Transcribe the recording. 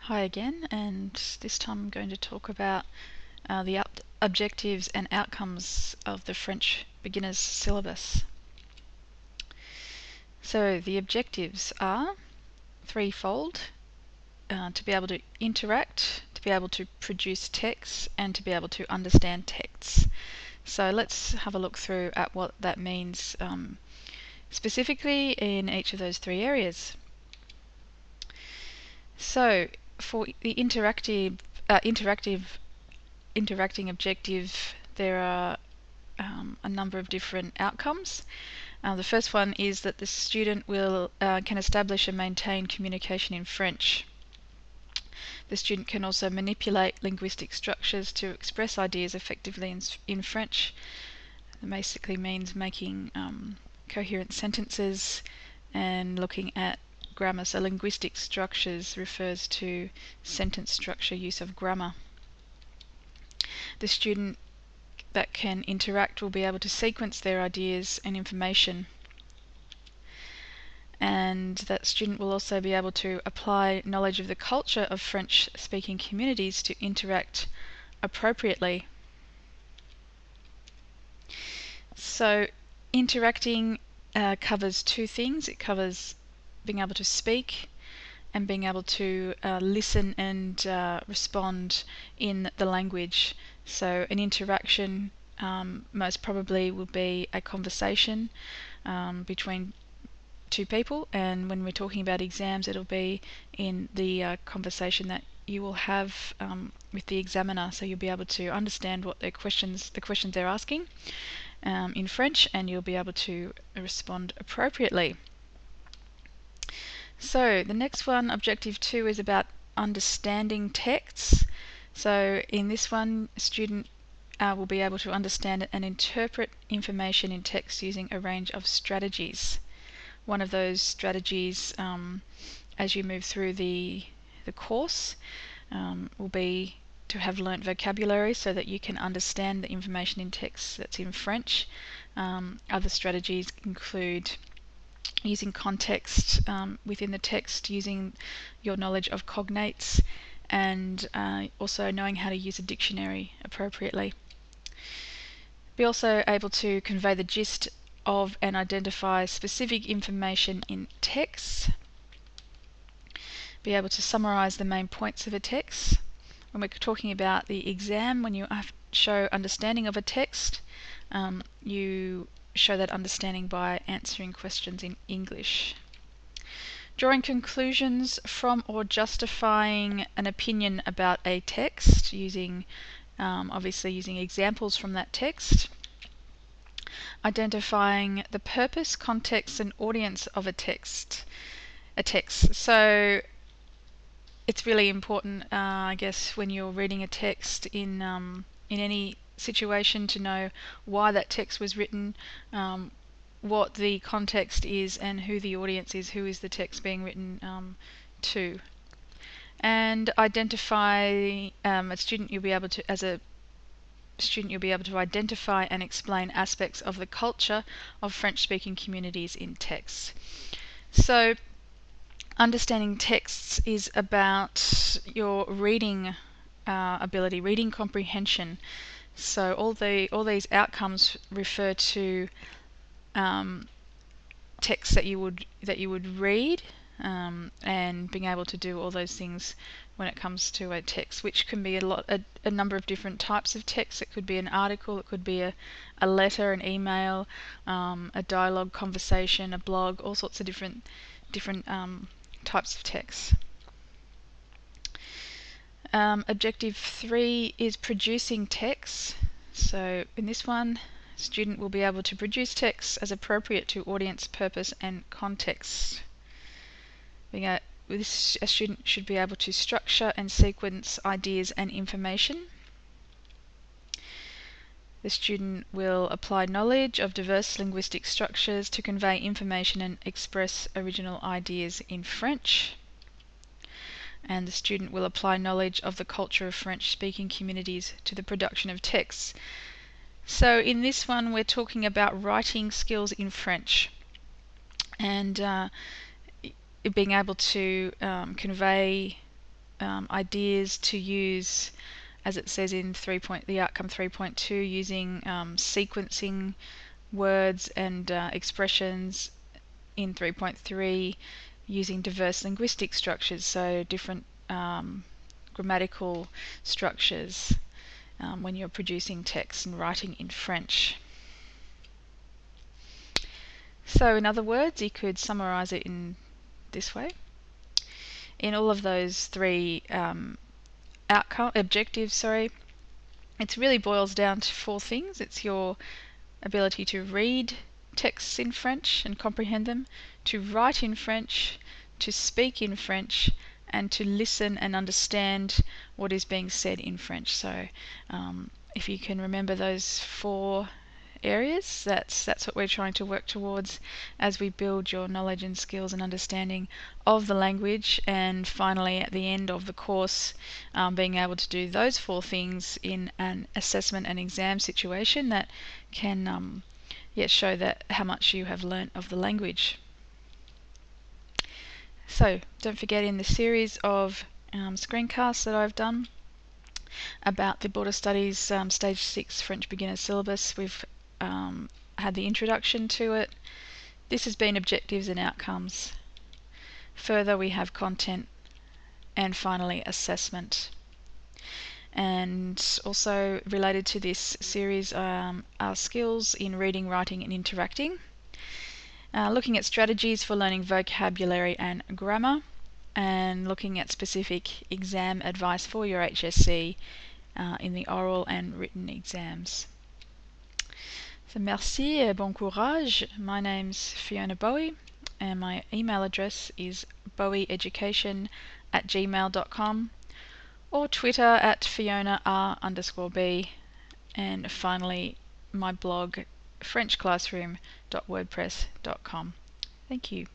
Hi again, and this time I'm going to talk about the objectives and outcomes of the French beginner's syllabus. So the objectives are threefold: to be able to interact, to be able to produce texts, and to be able to understand texts. So let's have a look through at what that means specifically in each of those three areas. So for the interacting objective, there are a number of different outcomes. The first one is that the student can establish and maintain communication in French. The student can also manipulate linguistic structures to express ideas effectively in French. That basically means making coherent sentences and looking at grammar. So linguistic structures refers to sentence structure, use of grammar. The student that can interact will be able to sequence their ideas and information, and that student will also be able to apply knowledge of the culture of French-speaking communities to interact appropriately. So interacting covers two things. It covers being able to speak and being able to listen and respond in the language. So an interaction most probably will be a conversation between two people, and when we're talking about exams, it'll be in the conversation that you will have with the examiner. So you'll be able to understand what the questions they're asking in French, and you'll be able to respond appropriately. So the next one, objective 2, is about understanding texts. So in this one, a student will be able to understand and interpret information in text using a range of strategies. One of those strategies, as you move through the course, will be to have learnt vocabulary so that you can understand the information in text that's in French. Other strategies include using context within the text, using your knowledge of cognates, and also knowing how to use a dictionary appropriately. Be also able to convey the gist of and identify specific information in text. Be able to summarize the main points of a text. When we're talking about the exam, when you show understanding of a text, you show that understanding by answering questions in English. Drawing conclusions from or justifying an opinion about a text, obviously using examples from that text. Identifying the purpose, context, and audience of a text. So it's really important, I guess, when you're reading a text in any situation, to know why that text was written, what the context is, and who the audience is, who is the text being written to. And identify, as a student you'll be able to identify and explain aspects of the culture of French-speaking communities in texts. So understanding texts is about your reading ability, reading comprehension. So all these outcomes refer to texts that you would read, and being able to do all those things when it comes to a text, which can be a number of different types of text. It could be an article, it could be a letter, an email, a dialogue, conversation, a blog, all sorts of different types of text. Objective 3 is producing text. So in this one, a student will be able to produce text as appropriate to audience, purpose, and context. A student should be able to structure and sequence ideas and information. The student will apply knowledge of diverse linguistic structures to convey information and express original ideas in French. And the student will apply knowledge of the culture of French-speaking communities to the production of texts. So in this one, we're talking about writing skills in French, and being able to convey ideas to use, as it says in the outcome 3.2, using sequencing words and expressions. In 3.3, using diverse linguistic structures, so different grammatical structures when you're producing text and writing in French. So in other words, you could summarize it in this way. In all of those three objectives, it really boils down to four things. It's your ability to read texts in French and comprehend them, to write in French, to speak in French, and to listen and understand what is being said in French. So if you can remember those four areas, that's what we're trying to work towards as we build your knowledge and skills and understanding of the language, and finally at the end of the course being able to do those four things in an assessment and exam situation that can show that how much you have learnt of the language. So don't forget, in the series of screencasts that I've done about the Border Studies Stage 6 French Beginner Syllabus, we've had the introduction to it. This has been objectives and outcomes. Further, we have content, and finally assessment. And also related to this series are skills in reading, writing and interacting. Looking at strategies for learning vocabulary and grammar, and looking at specific exam advice for your HSC in the oral and written exams. So merci et bon courage. My name's Fiona Bowie, and my email address is bowieeducation@gmail.com, or Twitter at FionaR_B, and finally my blog frenchclassroom.wordpress.com. Thank you.